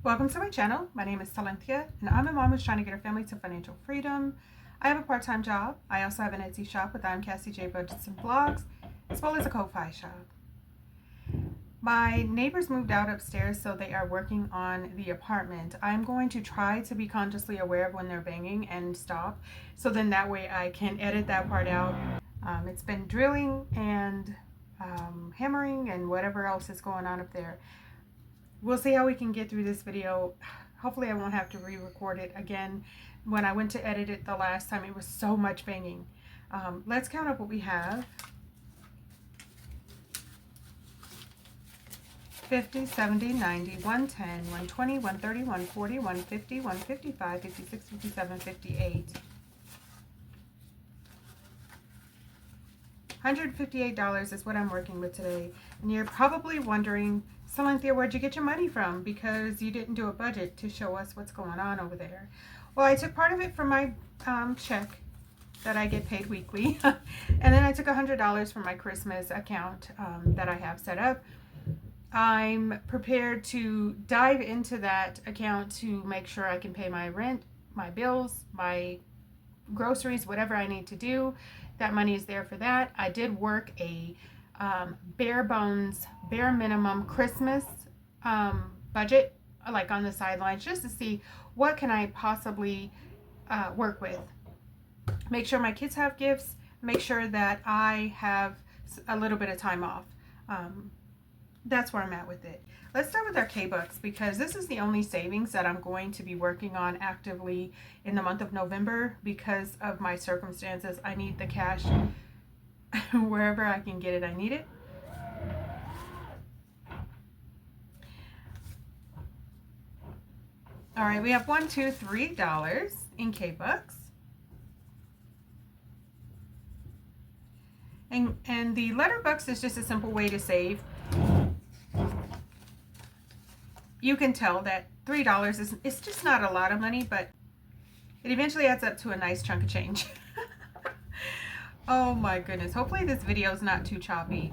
Welcome to my channel. My name is Silynthia, and I'm a mom who's trying to get her family to financial freedom. I have a part-time job. I also have an Etsy shop with I'm Cassie J Budgets and Vlogs, as well as a Ko-Fi shop. My neighbors moved out upstairs, so they are working on the apartment. I'm going to try to be consciously aware of when they're banging and stop, so then that way I can edit that part out. It's been drilling and hammering and whatever else is going on up there. We'll see how we can get through this video. Hopefully I won't have to re-record it again. When I went to edit it the last time, it was so much banging. Let's count up what we have. 50, 70, 90, 110, 120, 130, 140, 150, 155, 56, 57, 58. $158 is what I'm working with today. And you're probably wondering, Silynthia, where'd you get your money from? Because you didn't do a budget to show us what's going on over there. Well, I took part of it from my check that I get paid weekly. And then I took $100 from my Christmas account that I have set up. I'm prepared to dive into that account to make sure I can pay my rent, my bills, my groceries, whatever I need to do. That money is there for that. I did work a bare bones, bare minimum Christmas budget, like on the sidelines, just to see what can I possibly work with. Make sure my kids have gifts. Make sure that I have a little bit of time off. That's where I'm at with it. Let's start with our K-Bucks, because this is the only savings that I'm going to be working on actively in the month of November because of my circumstances. I need the cash wherever I can get it. I need it. All right, we have $1, $2, $3 in K-Bucks. And the letter bucks is just a simple way to save. You can tell that $3 it's just not a lot of money, but it eventually adds up to a nice chunk of change. Oh my goodness. Hopefully this video is not too choppy.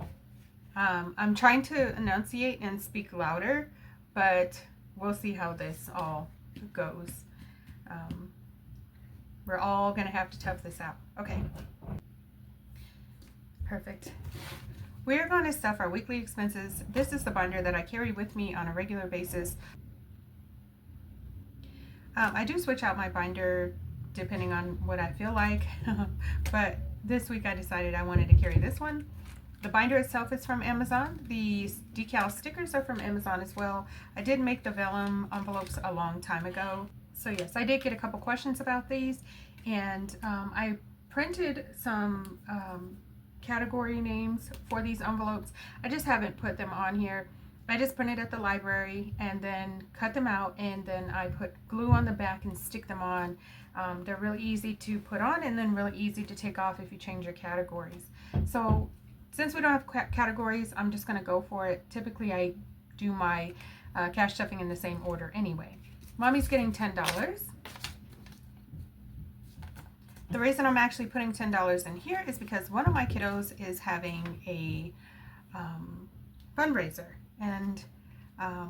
I'm trying to enunciate and speak louder, but we'll see how this all goes. We're all going to have to tough this out. Okay. Perfect. We're going to stuff our weekly expenses. This is the binder that I carry with me on a regular basis. I do switch out my binder depending on what I feel like, but this week I decided I wanted to carry this one. The binder itself is from Amazon. The decal stickers are from Amazon as well. I did make the vellum envelopes a long time ago. So yes, I did get a couple questions about these, and I printed some category names for these envelopes. I just haven't put them on here. I just printed at the library and then cut them out, and then I put glue on the back and stick them on. They're really easy to put on and then really easy to take off if you change your categories. So since we don't have categories, I'm just going to go for it. Typically I do my cash stuffing in the same order anyway. Mommy's getting $10. The reason I'm actually putting $10 in here is because one of my kiddos is having a fundraiser. And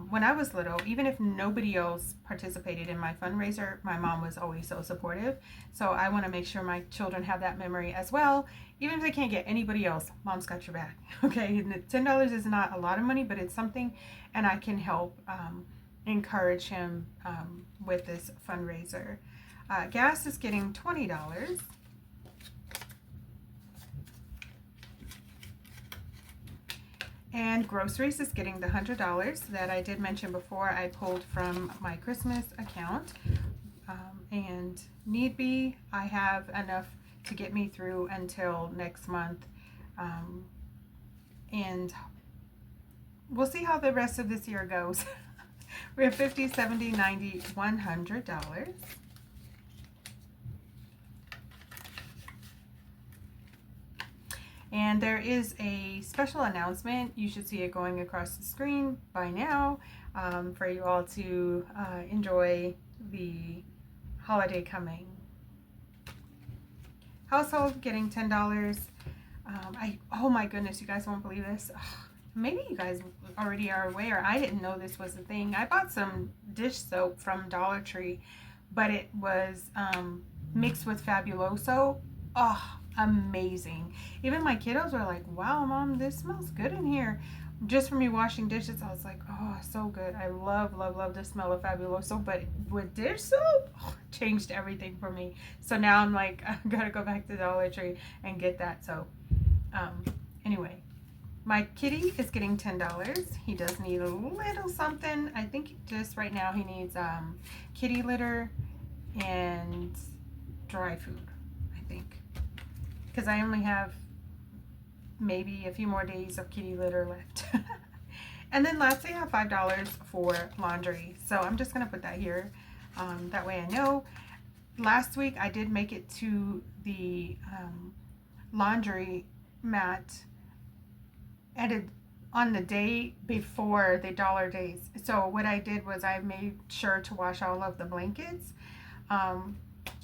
when I was little, even if nobody else participated in my fundraiser, my mom was always so supportive. So I want to make sure my children have that memory as well. Even if they can't get anybody else, mom's got your back. Okay, and $10 is not a lot of money, but it's something, and I can help encourage him with this fundraiser. Gas is getting $20. And groceries is getting the $100 that I did mention before I pulled from my Christmas account. And need be, I have enough to get me through until next month. And we'll see how the rest of this year goes. We have $50, $70, $90, $100. And there is a special announcement. You should see it going across the screen by now, for you all to enjoy the holiday coming. Household getting $10. Oh my goodness, you guys won't believe this. maybe you guys already are aware. I didn't know this was a thing. I bought some dish soap from Dollar Tree, but it was mixed with Fabuloso. Oh, amazing. Even my kiddos were like, wow, Mom, this smells good in here. Just from me washing dishes, I was like, oh, so good. I love, love, love the smell of Fabuloso, but with dish soap, oh, it changed everything for me. So now I'm like, I gotta go back to Dollar Tree and get that soap. Um, anyway, my kitty is getting $10. He does need a little something. I think just right now he needs kitty litter and dry food, I think. Because I only have maybe a few more days of kitty litter left. And then lastly, I have $5 for laundry. So I'm just going to put that here. That way I know. Last week I did make it to the laundry mat on the day before the dollar days. So what I did was I made sure to wash all of the blankets. I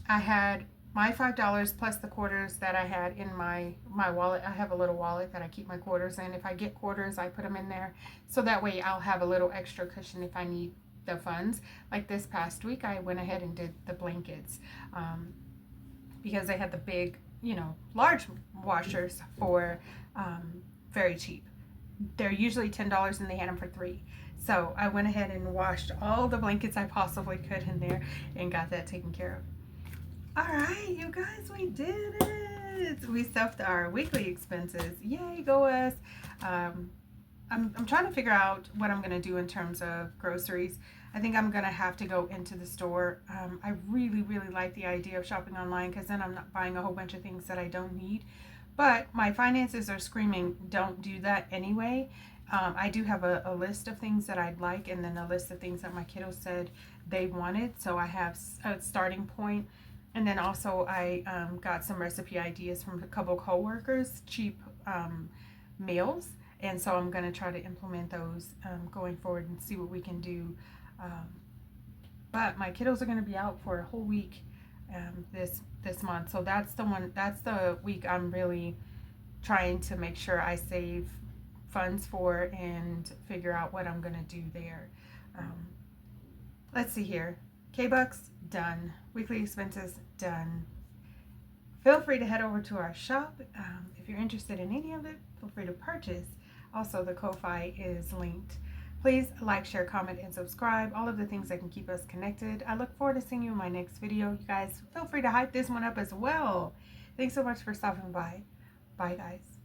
had my $5 plus the quarters that I had in my wallet. I have a little wallet that I keep my quarters in. If I get quarters, I put them in there. So that way I'll have a little extra cushion if I need the funds. Like this past week, I went ahead and did the blankets because they had the big, large washers for very cheap. They're usually $10 and they had them for $3. So I went ahead and washed all the blankets I possibly could in there and got that taken care of. All right, you guys, we did it. We stuffed our weekly expenses. Yay, go us. I'm trying to figure out what I'm going to do in terms of groceries. I think I'm going to have to go into the store. I really, really like the idea of shopping online because then I'm not buying a whole bunch of things that I don't need. But my finances are screaming, don't do that anyway. I do have a list of things that I'd like and then a list of things that my kiddos said they wanted. So I have a starting point. And then also I got some recipe ideas from a couple co-workers, cheap meals. And so I'm going to try to implement those going forward and see what we can do. But my kiddos are going to be out for a whole week this month. So that's the week I'm really trying to make sure I save funds for and figure out what I'm going to do there. Let's see here. K-Bucks, done. Weekly expenses, done. Feel free to head over to our shop. If you're interested in any of it, feel free to purchase. Also, the Ko-Fi is linked. Please like, share, comment, and subscribe. All of the things that can keep us connected. I look forward to seeing you in my next video. You guys, feel free to hype this one up as well. Thanks so much for stopping by. Bye, guys.